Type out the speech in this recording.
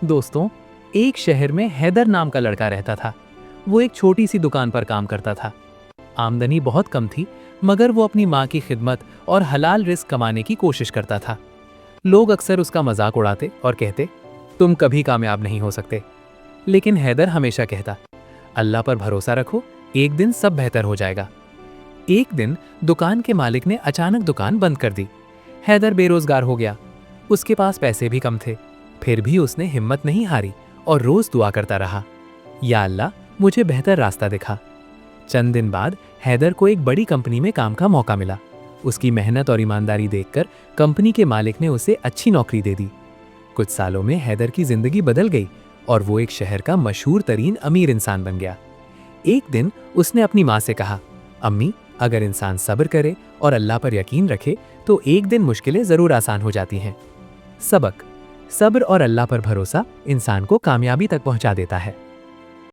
दोस्तों, एक शहर में हैदर नाम का लड़का रहता था। वो एक छोटी सी दुकान पर काम करता था। आमदनी बहुत कम थी, मगर वो अपनी माँ की खिदमत और हलाल रिस्क कमाने की कोशिश करता था। लोग अक्सर उसका मजाक उड़ाते और कहते, तुम कभी कामयाब नहीं हो सकते। लेकिन हैदर हमेशा कहता, अल्लाह पर भरोसा रखो, एक दिन सब बेहतर हो जाएगा। एक दिन दुकान के मालिक ने अचानक दुकान बंद कर दी। हैदर बेरोजगार हो गया। उसके पास पैसे भी कम थे। फिर भी उसने हिम्मत नहीं हारी और रोज दुआ करता रहा, या अल्लाह मुझे बेहतर रास्ता दिखा। चंद दिन बाद हैदर को एक बड़ी कंपनी में काम का मौका मिला। उसकी मेहनत और ईमानदारी देखकर कंपनी के मालिक ने उसे अच्छी नौकरी दे दी। कुछ सालों में हैदर की जिंदगी बदल गई और वो एक शहर का मशहूर तरीन अमीर इंसान बन गया। एक दिन उसने अपनी माँ से कहा, अम्मी, अगर इंसान सब्र करे और अल्लाह पर यकीन रखे तो एक दिन मुश्किलें जरूर आसान हो जाती हैं। सबक: सब्र और अल्लाह पर भरोसा इंसान को कामयाबी तक पहुंचा देता है।